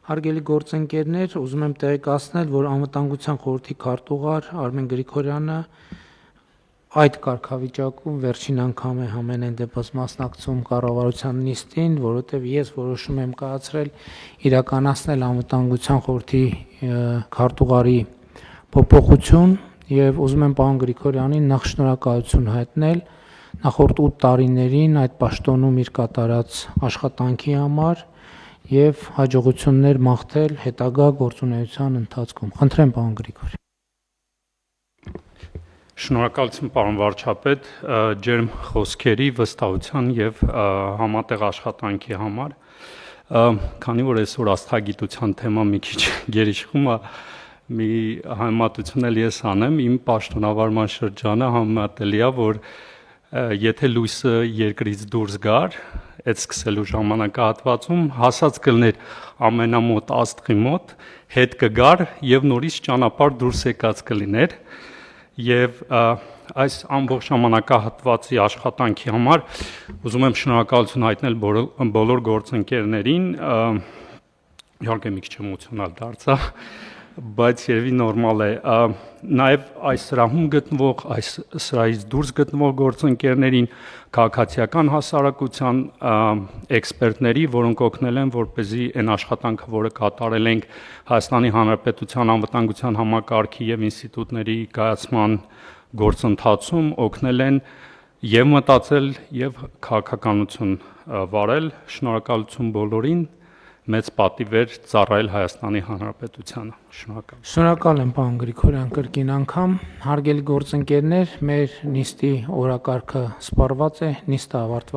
Հարգելի գործընկերներ, ուզում եմ տեղեկացնել, որ Անվտանգության խորհրդի քարտուղար Արմեն Գրիգորյանը այդ կարգավիճակում վերջին անգամ է համենայն դեպս մասնակցում կառավարության նիստին, որովհետև ես որոշում եմ կայացրել իրականացնել Անվտանգության խորհրդի քարտուղարի փոփոխություն եւ ուզում եմ պարոն Գրիգորյանին նախ շնորհակալություն հայտնել նախորդ 8 տարիներին այդ պաշտոնում իր կատարած աշխատանքի համար եւ հաջողություններ մաղթել հետագա գործունեության ընթացքում։ Խնդրեմ, պարոն Գրիգորյան։ Շնորհակալություն, պարոն վարչապետ, ջերմ խոսքերի, վստահության եւ համատեղ աշխատանքի համար։ Քանի որ այսօր աստղագիտության թեման մի քիչ գերիշխում է, մի համեմատություն էլ ես անեմ, իմ պաշտոնավարման շրջանը համեմատելի է, որ եթե լույսը երկրից դուրս գար, այդ սկսելու ժամանակահատվածում հասած կլներ ամենամոտ աստղի մոտ, հետ կգար եւ նորից ճանապարհ դուրս եկած կլիներ եւ այս ամբողջ ժամանակահատվածի աշխատանքի համար ուզում եմ շնորհակալություն հայտնել բոլոր գործընկերներին, իհարկե մի քիչ էմոցիոնալ դարձա, բայց երևի նորմալ է, նաև այս սրահում գտնվող, այս սրահից դուրս գտնվող գործընկերներին, քաղաքացիական հասարակության էքսպերտների, որոնք օգնել են, որպեսզի այն աշխատանքը, որը կատարել ենք Հայաստանի Հանրապետության անվտանգության համակարգի եւ ինստիտուտների կայացման գործընթացում, օգնել են եւ մտածել եւ քաղաքականություն վարել, շնորհակալություն բոլորին, մեծ պատիվ էր ծառայել Հայաստանի Հանրապետությանը։ Շնորհակալ։ Շնորհակալ եմ, պարոն Գրիգորյան, կրկին անգամ։ Հարգելի գործընկերներ, մեր նիստի օրակարգը սպառված է, նիստը ավարտված